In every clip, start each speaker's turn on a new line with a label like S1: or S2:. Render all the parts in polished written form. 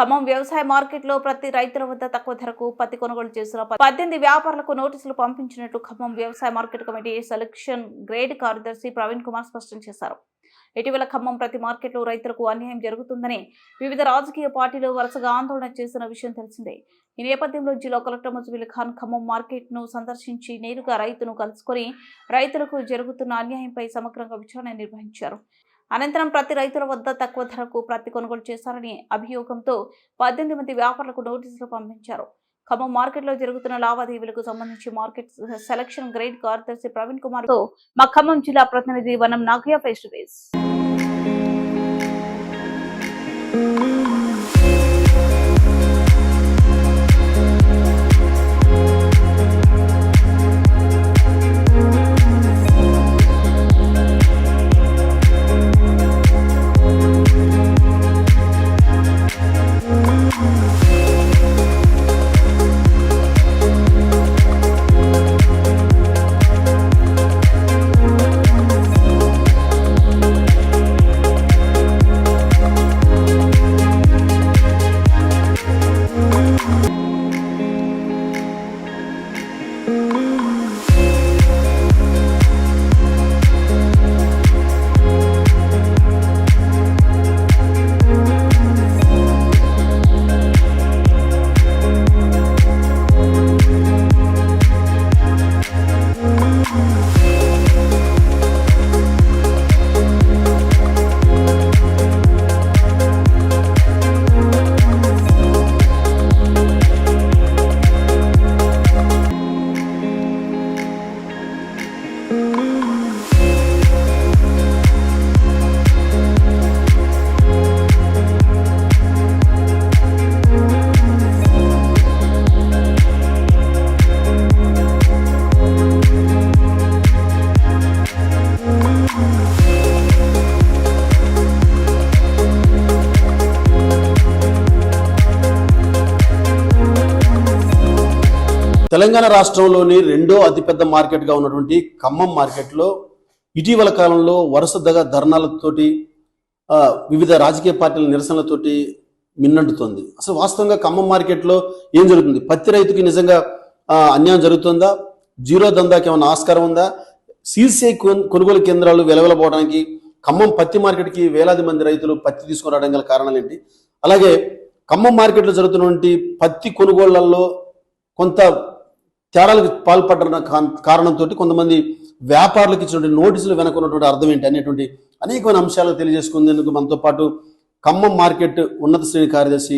S1: ఖమ్మం వ్యవసాయ మార్కెట్లో ప్రతి రైతుల వద్ద తక్కువ ధరకు పత్తి కొనుగోలు చేసిన 18 వ్యాపారులకు నోటీసులు పంపించినట్లు ఖమ్మం వ్యవసాయ మార్కెట్ కమిటీ సెలక్షన్ గ్రేడ్ కార్యదర్శి ప్రవీణ్ కుమార్ స్పష్టం చేశారు. ఇటీవల ఖమ్మం ప్రతి మార్కెట్లో రైతులకు అన్యాయం జరుగుతుందని వివిధ రాజకీయ పార్టీలు వరుసగా ఆందోళన చేసిన విషయం తెలిసిందే. ఈ నేపథ్యంలో జిల్లా కలెక్టర్ ముజమిల్ ఖాన్ ఖమ్మం మార్కెట్ను సందర్శించి నేరుగా రైతును కలుసుకొని రైతులకు జరుగుతున్న అన్యాయంపై సమగ్రంగా విచారణ నిర్వహించారు. అనంతరం ప్రతి రైతుల వద్ద తక్కువ ధరకు ప్రత్తి కొనుగోలు చేశారని అభియోగంతో 18 మంది వ్యాపారులకు నోటీసులు పంపించారు. ఖమ్మం మార్కెట్లో జరుగుతున్న లావాదేవీలకు సంబంధించి మార్కెట్ సెలక్షన్ గ్రేడ్ కార్యదర్శి ప్రవీణ్ కుమార్ తో మా ఖమ్మం జిల్లా ప్రతినిధి Vanam Nagaiah face to face.
S2: Telangana రాష్ట్రంలోని రెండో అతిపెద్ద మార్కెట్గా ఉన్నటువంటి ఖమ్మం మార్కెట్లో ఇటీవల కాలంలో వరుసగా ధర్నాలతోటి వివిధ రాజకీయ పార్టీల నిరసనలతోటి మిన్నంటుతోంది. అసలు వాస్తవంగా ఖమ్మం మార్కెట్లో ఏం జరుగుతుంది? పత్తి రైతుకి నిజంగా అన్యాయం జరుగుతుందా? జీరో దందాకి ఏమైనా ఆస్కారం ఉందా? సిసిఐ కొనుగోలు కేంద్రాలు వెలవెలబోవడానికి ఖమ్మం పత్తి మార్కెట్కి వేలాది మంది రైతులు పత్తి తీసుకుని రావడం గల కారణాలు ఏంటి? అలాగే ఖమ్మం మార్కెట్లో జరుగుతున్నటువంటి పత్తి కొనుగోళ్లలో కొంత తేడాలకు పాల్పడ్డ కారణంతో కొంతమంది వ్యాపారులకు ఇచ్చినటువంటి నోటీసులు వెనుకున్నటువంటి అర్థం ఏంటి అనేటువంటి అనేకమైన అంశాలు తెలియజేసుకునేందుకు మనతో పాటు ఖమ్మం మార్కెట్ ఉన్నత శ్రేణి కార్యదర్శి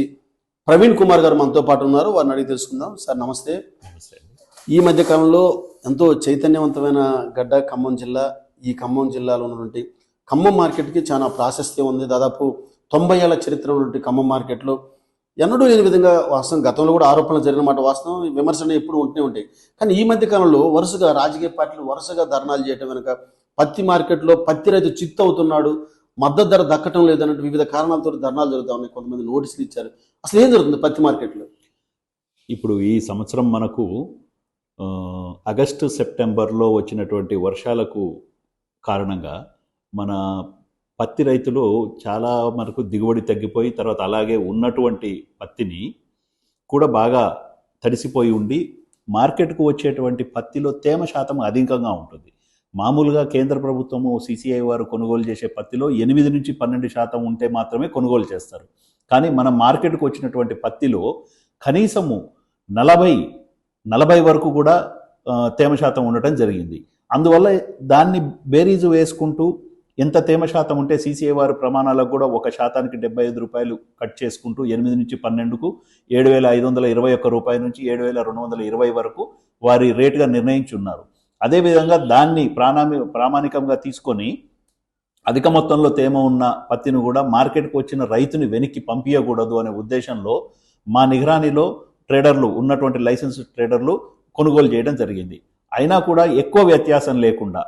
S2: ప్రవీణ్ కుమార్ గారు మనతో పాటు ఉన్నారు. వారిని అడిగి తెలుసుకుందాం. సార్ నమస్తే. ఈ మధ్య కాలంలో ఎంతో చైతన్యవంతమైన గడ్డ ఖమ్మం జిల్లా. ఈ ఖమ్మం జిల్లాలో ఉన్నటువంటి ఖమ్మం మార్కెట్కి చాలా ప్రాశస్త్యం ఉంది. దాదాపు 90 ఏళ్ల చరిత్ర ఉన్నటువంటి ఖమ్మం మార్కెట్లో ఎన్నడూ లేని విధంగా వాస్తవం గతంలో కూడా ఆరోపణలు జరిగిన మాట వాస్తవం, విమర్శలు ఎప్పుడు ఉంటూనే ఉంటాయి. కానీ ఈ మధ్య కాలంలో వరుసగా రాజకీయ పార్టీలు వరుసగా ధర్నాలు చేయటం వెనుక పత్తి మార్కెట్లో పత్తి రైతు చిత్తు అవుతున్నాడు, మద్దతు ధర దక్కటం లేదన్నట్టు వివిధ కారణాలతో ధర్నాలు జరుగుతూ ఉన్నాయి. కొంతమంది నోటీసులు ఇచ్చారు. అసలు ఏం జరుగుతుంది పత్తి మార్కెట్లో?
S3: ఇప్పుడు ఈ సంవత్సరం మనకు ఆగస్టు సెప్టెంబర్లో వచ్చినటువంటి వర్షాలకు కారణంగా మన పత్తి రైతులు చాలా మనకు దిగుబడి తగ్గిపోయి తర్వాత అలాగే ఉన్నటువంటి పత్తిని కూడా బాగా తడిసిపోయి ఉండి మార్కెట్కు వచ్చేటువంటి పత్తిలో తేమ శాతం అధికంగా ఉంటుంది. మామూలుగా కేంద్ర ప్రభుత్వము సిసిఐ వారు కొనుగోలు చేసే పత్తిలో 8 నుంచి 12% ఉంటే మాత్రమే కొనుగోలు చేస్తారు. కానీ మన మార్కెట్కు వచ్చినటువంటి పత్తిలో కనీసము 40 వరకు కూడా తేమ శాతం ఉండటం జరిగింది. అందువల్ల దాన్ని బేరీజు వేసుకుంటూ ఎంత తేమ శాతం ఉంటే సిసిఐ వారి ప్రమాణాలకు కూడా 1% 75 రూపాయలు కట్ చేసుకుంటూ 8 నుంచి 12కు 7,521 రూపాయల నుంచి 7,220 వరకు వారి రేటుగా నిర్ణయించున్నారు. అదేవిధంగా దాన్ని ప్రామాణికంగా తీసుకొని అధిక మొత్తంలో తేమ ఉన్న పత్తిని కూడా మార్కెట్కి వచ్చిన రైతుని వెనక్కి పంపించకూడదు అనే ఉద్దేశంలో మా నిగరానిలో ట్రేడర్లు ఉన్నటువంటి లైసెన్స్ ట్రేడర్లు కొనుగోలు చేయడం జరిగింది. అయినా కూడా ఎక్కువ వ్యత్యాసం లేకుండా,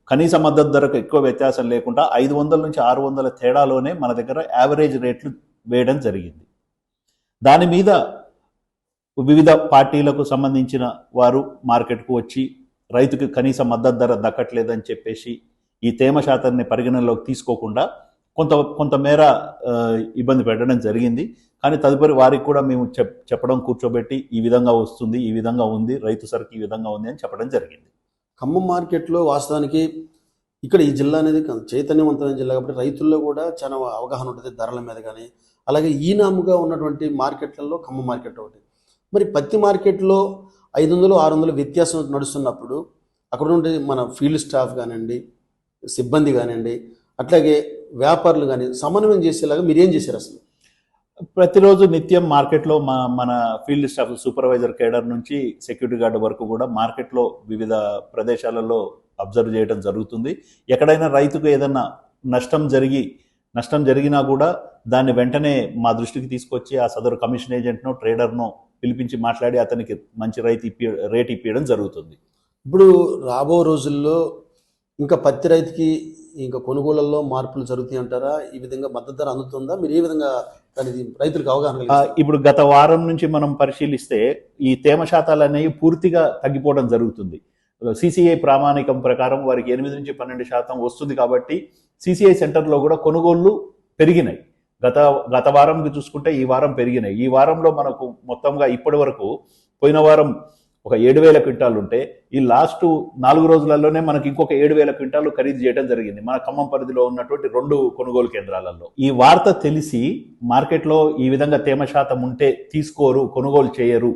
S3: కనీస మద్దతు ధరకు ఎక్కువ వ్యత్యాసం లేకుండా 500 నుంచి 600 తేడాలోనే మన దగ్గర యావరేజ్ రేట్లు వేయడం జరిగింది. దాని మీద వివిధ పార్టీలకు సంబంధించిన వారు మార్కెట్కు వచ్చి రైతుకి కనీస మద్దతు ధర దక్కట్లేదని చెప్పేసి ఈ తేమ శాతాన్ని పరిగణనలోకి తీసుకోకుండా కొంతమేర ఇబ్బంది పెట్టడం జరిగింది. కానీ తదుపరి వారికి కూడా మేము చెప్పడం కూర్చోబెట్టి ఈ విధంగా వస్తుంది, ఈ విధంగా ఉంది, రైతు సరుకు ఈ విధంగా ఉంది అని చెప్పడం జరిగింది.
S2: ఖమ్మం మార్కెట్లో వాస్తవానికి ఇక్కడ ఈ జిల్లా అనేది చైతన్యవంతమైన జిల్లా కాబట్టి రైతుల్లో కూడా చాలా అవగాహన ఉంటుంది ధరల మీద కానీ. అలాగే ఈనాముగా ఉన్నటువంటి మార్కెట్లలో ఖమ్మం మార్కెట్ ఒకటి. మరి పత్తి మార్కెట్లో 500-600 వ్యత్యాసం నడుస్తున్నప్పుడు అక్కడ నుండి మన ఫీల్డ్ స్టాఫ్ కానివ్వండి, సిబ్బంది కానివ్వండి, అట్లాగే వ్యాపారులు కానీ సమన్వయం చేసేలాగా మీరు ఏం చేశారు అసలు?
S3: ప్రతిరోజు నిత్యం మార్కెట్లో మన ఫీల్డ్ స్టాఫ్ సూపర్వైజర్ కేడర్ నుంచి సెక్యూరిటీ గార్డు వరకు కూడా మార్కెట్లో వివిధ ప్రదేశాలలో అబ్జర్వ్ చేయడం జరుగుతుంది. ఎక్కడైనా రైతుకు ఏదన్నా నష్టం జరిగినా కూడా దాన్ని వెంటనే మా దృష్టికి తీసుకొచ్చి ఆ సదరు కమిషన్ ఏజెంట్నో ట్రేడర్నో పిలిపించి మాట్లాడి అతనికి మంచి రేట్ ఇప్పించడం జరుగుతుంది.
S2: ఇప్పుడు రాబో రోజుల్లో ఇంకా పత్తి రైతుకి ఇంకా కొనుగోళ్లలో మార్పులు జరుగుతాయి అంటారా? ఈ విధంగా మద్దతు ధర అందుతుందా? మీరు ఏ విధంగా దానికి రైతులకు అవగాహన?
S3: ఇప్పుడు గత వారం నుంచి మనం పరిశీలిస్తే ఈ తేమ శాతాలు అనేవి పూర్తిగా తగ్గిపోవడం జరుగుతుంది. సిసిఐ ప్రామాణికం ప్రకారం వారికి 8-12% వస్తుంది కాబట్టి సిసిఐ సెంటర్లో కూడా కొనుగోళ్లు పెరిగినాయి. గత వారంకి చూసుకుంటే ఈ వారం పెరిగినాయి. ఈ వారంలో మనకు మొత్తంగా ఇప్పటి వరకు పోయిన వారం ఒక 7,000 క్వింటాలు ఉంటే ఈ లాస్ట్ 4 రోజులలోనే మనకి ఇంకొక 7,000 క్వింటాలు ఖరీదు చేయడం జరిగింది మన ఖమ్మం పరిధిలో ఉన్నటువంటి 2 కొనుగోలు కేంద్రాలలో. ఈ వార్త తెలిసి మార్కెట్లో ఈ విధంగా తేమ శాతం ఉంటే తీసుకోరు, కొనుగోలు చేయరు,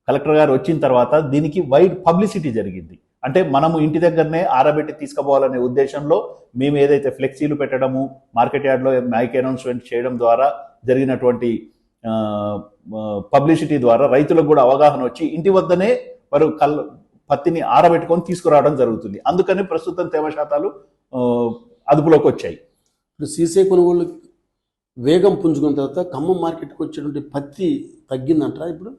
S3: కలెక్టర్ గారు వచ్చిన తర్వాత దీనికి వైడ్ పబ్లిసిటీ జరిగింది. అంటే మనము ఇంటి దగ్గరనే ఆరబెట్టి తీసుకుపోవాలనే ఉద్దేశంలో మేము ఏదైతే ఫ్లెక్సీలు పెట్టడము, మార్కెట్ యార్డ్లో మైక్ అనౌన్స్మెంట్ చేయడం ద్వారా జరిగినటువంటి పబ్లిసిటీ ద్వారా రైతులకు కూడా అవగాహన వచ్చి ఇంటి వద్దనే వారు పత్తిని ఆరబెట్టుకొని తీసుకురావడం జరుగుతుంది. అందుకని ప్రస్తుతం తేమ శాతాలు అదుపులోకి వచ్చాయి.
S2: ఇప్పుడు సీసీ కొనుగోలు వేగం పుంజుకున్న తర్వాత ఖమ్మం మార్కెట్కి వచ్చేటువంటి పత్తి తగ్గిందంటారా? ఇప్పుడు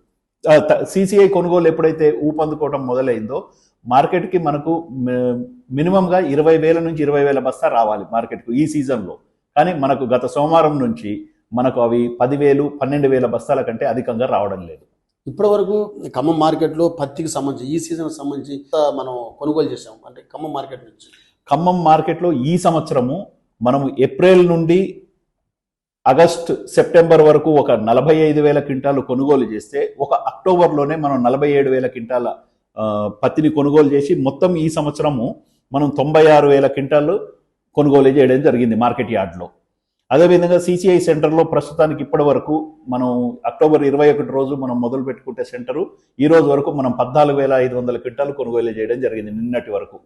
S3: సిసిఐ కొనుగోలు ఎప్పుడైతే ఊపందుకోవడం మొదలైందో మార్కెట్కి మనకు మినిమంగా 20,000 నుంచి 20,000 బస్తా రావాలి మార్కెట్కు ఈ సీజన్లో. కానీ మనకు గత సోమవారం నుంచి మనకు అవి 10,000, 12,000 బస్తాల కంటే అధికంగా రావడం లేదు.
S2: ఇప్పటి వరకు ఖమ్మం మార్కెట్లో పత్తికి సంబంధించి ఈ సీజన్కి సంబంధించి మనం కొనుగోలు చేసాం అంటే ఖమ్మం మార్కెట్ నుంచి.
S3: ఖమ్మం మార్కెట్లో ఈ సంవత్సరము మనము ఏప్రిల్ నుండి ఆగస్ట్, సెప్టెంబర్ వరకు ఒక 45,000 క్వింటాలు కొనుగోలు చేస్తే ఒక అక్టోబర్లోనే మనం 47,000 క్వింటాల పత్తిని కొనుగోలు చేసి మొత్తం ఈ సంవత్సరము మనం 96,000 క్వింటాలు కొనుగోలు చేయడం జరిగింది మార్కెట్ యార్డ్లో. అదేవిధంగా సిసిఐ సెంటర్లో ప్రస్తుతానికి ఇప్పటి వరకు మనం అక్టోబర్ 21 రోజు మనం మొదలు పెట్టుకుంటే సెంటరు ఈ రోజు వరకు మనం 14,500 క్వింటాలు కొనుగోలు చేయడం జరిగింది నిన్నటి వరకు.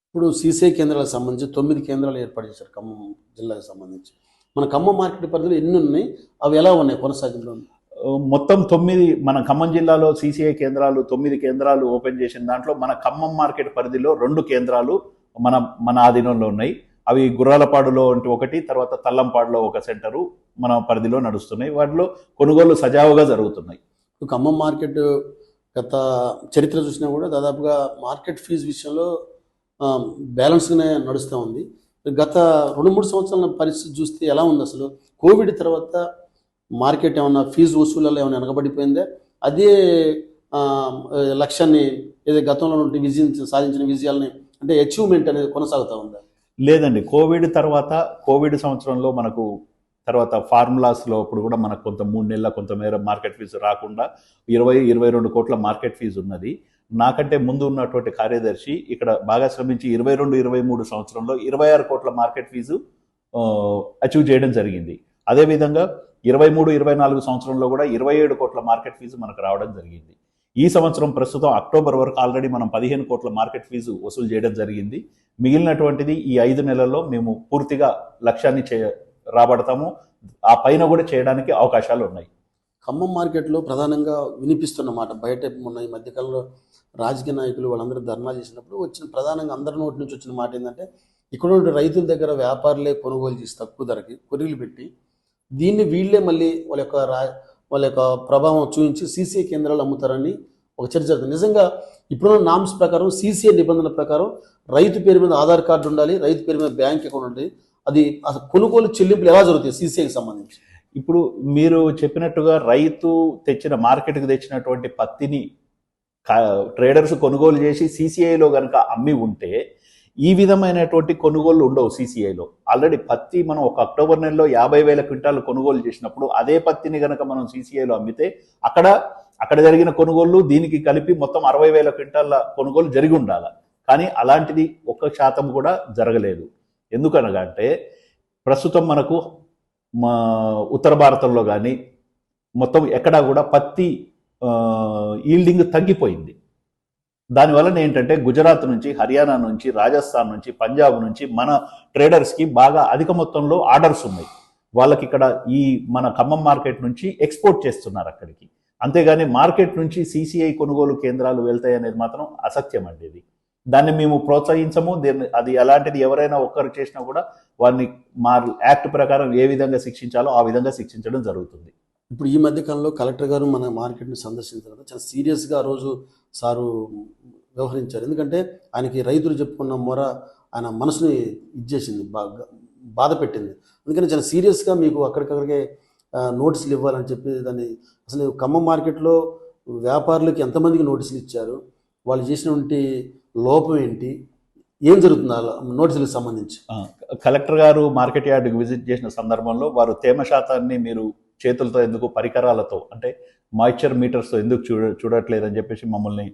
S2: ఇప్పుడు సిసిఐ కేంద్రాలకు సంబంధించి 9 కేంద్రాలు ఏర్పాటు చేశారు ఖమ్మం జిల్లాకు సంబంధించి. మన ఖమ్మం మార్కెట్ పరిధిలో ఎన్ని ఉన్నాయి, అవి ఎలా ఉన్నాయి కొనసాగింపులో?
S3: మొత్తం 9 మన ఖమ్మం జిల్లాలో సిసిఐ కేంద్రాలు 9 కేంద్రాలు ఓపెన్ చేసిన దాంట్లో మన ఖమ్మం మార్కెట్ పరిధిలో 2 కేంద్రాలు మన ఆధీనంలో ఉన్నాయి. అవి గుర్రాలపాడులో ఒకటి, తర్వాత తల్లంపాడులో ఒక సెంటరు మన పరిధిలో నడుస్తున్నాయి. వాటిలో కొనుగోలు సజావుగా జరుగుతున్నాయి.
S2: ఖమ్మం మార్కెట్ గత చరిత్ర చూసినా కూడా దాదాపుగా మార్కెట్ ఫీజు విషయంలో బ్యాలెన్స్గానే నడుస్తూ ఉంది. గత 2-3 సంవత్సరాల పరిస్థితి చూస్తే ఎలా ఉంది అసలు? కోవిడ్ తర్వాత మార్కెట్ ఏమన్నా ఫీజు వసూళ్ళలో ఏమైనా వెనకబడిపోయిందా? అదే లక్ష్యాన్ని ఏదో గతంలో సాధించిన విజయాలని అంటే అచీవ్మెంట్ అనేది కొనసాగుతూ ఉందా?
S3: లేదండి. కోవిడ్ సంవత్సరంలో మనకు తర్వాత ఫార్ములాస్లో అప్పుడు కూడా మనకు కొంత 3 నెలల కొంతమేర మార్కెట్ ఫీజు రాకుండా 20-22 కోట్ల మార్కెట్ ఫీజు ఉన్నది. నాకంటే ముందు ఉన్నటువంటి కార్యదర్శి ఇక్కడ బాగా శ్రమించి 22-23 సంవత్సరంలో 26 కోట్ల మార్కెట్ ఫీజు అచీవ్ చేయడం జరిగింది. అదేవిధంగా 23-24 సంవత్సరంలో కూడా 27 కోట్ల మార్కెట్ ఫీజు మనకు రావడం జరిగింది. ఈ సంవత్సరం ప్రస్తుతం అక్టోబర్ వరకు ఆల్రెడీ మనం 15 కోట్ల మార్కెట్ ఫీజు వసూలు చేయడం జరిగింది. మిగిలినటువంటిది ఈ 5 నెలల్లో మేము పూర్తిగా లక్ష్యాన్ని రాబడతాము. ఆ పైన కూడా చేయడానికి అవకాశాలు ఉన్నాయి.
S2: ఖమ్మం మార్కెట్లో ప్రధానంగా వినిపిస్తున్న మాట బయట మొన్న ఈ మధ్యకాలంలో రాజకీయ నాయకులు వాళ్ళందరూ ధర్నాలు చేసినప్పుడు ప్రధానంగా అందరి నోటి నుంచి వచ్చిన మాట ఏంటంటే ఇక్కడ ఉన్న రైతుల దగ్గర వ్యాపారులే కొనుగోలు చేసి తక్కువ ధరకి కొర్రీలు పెట్టి దీన్ని వీళ్ళే మళ్ళీ వాళ్ళ యొక్క ప్రభావం చూపించి సీసీఐ కేంద్రాలు అమ్ముతారని ఒక చర్చ జరుగుతుంది. నిజంగా ఇప్పుడున్న నామ్స్ ప్రకారం సీసీఐ నిబంధనల ప్రకారం రైతు పేరు మీద ఆధార్ కార్డు ఉండాలి, రైతు పేరు మీద బ్యాంక్ అకౌంట్ ఉండాలి. అది అసలు కొనుగోలు చెల్లింపులు ఎలా జరుగుతాయి సీసీఐకి సంబంధించి?
S3: ఇప్పుడు మీరు చెప్పినట్టుగా రైతు మార్కెట్కి తెచ్చినటువంటి పత్తిని ట్రేడర్స్ కొనుగోలు చేసి సీసీఐలో కనుక అమ్మి ఉంటే ఈ విధమైనటువంటి కొనుగోళ్లు ఉండవు CCIలో. ఆల్రెడీ పత్తి మనం ఒక అక్టోబర్ నెలలో 50,000 క్వింటాలు కొనుగోలు చేసినప్పుడు అదే పత్తిని గనక మనం CCIలో అమ్మితే అక్కడ జరిగిన కొనుగోళ్లు దీనికి కలిపి మొత్తం 60,000 క్వింటాల కొనుగోలు జరిగి ఉండాలి. కానీ అలాంటిది 1% కూడా జరగలేదు. ఎందుకనగా అంటే ప్రస్తుతం మనకు ఉత్తర భారతంలో కానీ మొత్తం ఎక్కడా కూడా పత్తి ఈల్డింగ్ తగ్గిపోయింది. దానివల్ల ఏంటంటే గుజరాత్ నుంచి, హర్యానా నుంచి, రాజస్థాన్ నుంచి, పంజాబ్ నుంచి మన ట్రేడర్స్కి బాగా అధిక మొత్తంలో ఆర్డర్స్ ఉన్నాయి. వాళ్ళకి ఇక్కడ ఈ మన ఖమ్మం మార్కెట్ నుంచి ఎక్స్పోర్ట్ చేస్తున్నారు అక్కడికి. అంతేగాని మార్కెట్ నుంచి CCI కొనుగోలు కేంద్రాలు వెళ్తాయి అనేది మాత్రం అసత్యం అండి. ఇది దాన్ని మేము ప్రోత్సహించము. అది ఎలాంటిది ఎవరైనా ఒక్కరు చేసినా కూడా వారిని యాక్ట్ ప్రకారం ఏ విధంగా శిక్షించాలో ఆ విధంగా శిక్షించడం జరుగుతుంది.
S2: ఇప్పుడు ఈ మధ్య కాలంలో కలెక్టర్ గారు మన మార్కెట్ని సందర్శించిన తర్వాత చాలా సీరియస్గా ఆ రోజు సారు వ్యవహరించారు. ఎందుకంటే ఆయనకి రైతులు చెప్పుకున్న మొర ఆయన మనసుని ఇచ్చేసింది, బాధ పెట్టింది. అందుకని చాలా సీరియస్గా మీకు అక్కడికక్కడికే నోటీసులు ఇవ్వాలని చెప్పి దాన్ని అసలు ఖమ్మం మార్కెట్లో వ్యాపారులకి ఎంతమందికి నోటీసులు ఇచ్చారు, వాళ్ళు చేసినటువంటి లోపం ఏంటి, ఏం జరుగుతుంది నోటీసులకు సంబంధించి?
S3: కలెక్టర్ గారు మార్కెట్ యార్డ్కి విజిట్ చేసిన సందర్భంలో వారు తేమ శాతాన్ని మీరు చేతులతో ఎందుకు, పరికరాలతో అంటే మాయిశ్చర్ మీటర్స్తో ఎందుకు చూడట్లేదని చెప్పేసి మమ్మల్ని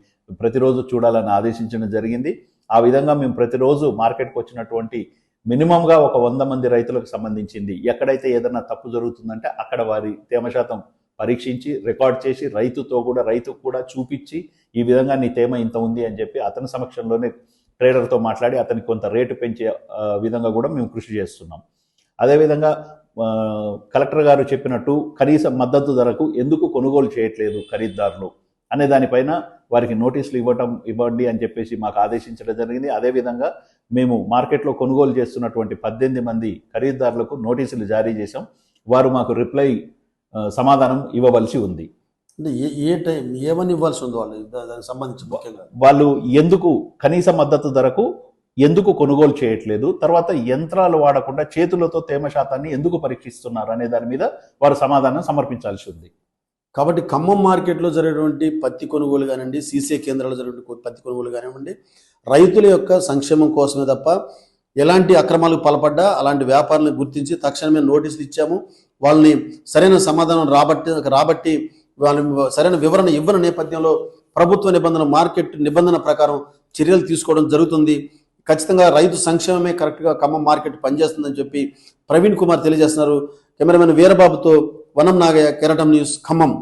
S3: ప్రతిరోజు చూడాలని ఆదేశించడం జరిగింది. ఆ విధంగా మేము ప్రతిరోజు మార్కెట్కి వచ్చినటువంటి మినిమంగా ఒక 100 మంది రైతులకు సంబంధించింది ఎక్కడైతే ఏదైనా తప్పు జరుగుతుందంటే అక్కడ వారి తేమ శాతం పరీక్షించి రికార్డ్ చేసి రైతుకు కూడా చూపించి ఈ విధంగా నీ తేమ ఇంత ఉంది అని చెప్పి అతని సమక్షంలోనే ట్రేడర్తో మాట్లాడి అతనికి కొంత రేటు పెంచే విధంగా కూడా మేము కృషి చేస్తున్నాం. అదేవిధంగా కలెక్టర్ గారు చెప్పినట్టు కనీస మద్దతు ధరకు ఎందుకు కొనుగోలు చేయట్లేదు ఖరీదారులు అనే దానిపైన వారికి నోటీసులు ఇవ్వండి అని చెప్పేసి మాకు ఆదేశించడం జరిగింది. అదేవిధంగా మేము మార్కెట్లో కొనుగోలు చేస్తున్నటువంటి 18 మంది ఖరీదారులకు నోటీసులు జారీ చేశాం. వారు మాకు సమాధానం ఇవ్వవలసి ఉంది.
S2: అంటే ఏ టైం ఏమని ఇవ్వాల్సి ఉంది వాళ్ళు దానికి సంబంధించి ముఖ్యంగా
S3: వాళ్ళు ఎందుకు కనీస మద్దతు ధరకు ఎందుకు కొనుగోలు చేయట్లేదు, తర్వాత యంత్రాలు వాడకుండా చేతులతో తేమ శాతాన్ని ఎందుకు పరీక్షిస్తున్నారు అనే దాని మీద వారు సమాధానం సమర్పించాల్సి ఉంది.
S2: కాబట్టి ఖమ్మం మార్కెట్లో జరిగేటువంటి పత్తి కొనుగోలు కానివ్వండి, CCI కేంద్రాల్లో జరిగేటువంటి పత్తి కొనుగోలు కానివ్వండి, రైతుల యొక్క సంక్షేమం కోసమే తప్ప ఎలాంటి అక్రమాలకు పాల్పడ్డా అలాంటి వ్యాపారులను గుర్తించి తక్షణమే నోటీసులు ఇచ్చాము. వాళ్ళని సరైన సమాధానం రాబట్టి వాళ్ళని సరైన వివరణ ఇవ్వని నేపథ్యంలో ప్రభుత్వ నిబంధన, మార్కెట్ నిబంధన ప్రకారం చర్యలు తీసుకోవడం జరుగుతుంది. ఖచ్చితంగా రైతు సంక్షేమమే కరెక్ట్గా ఖమ్మం మార్కెట్ పనిచేస్తుందని చెప్పి ప్రవీణ్ కుమార్ తెలియజేస్తున్నారు. కెమెరామెన్ వీరబాబుతో వనం నాగయ్య, కెరటం న్యూస్, ఖమ్మం.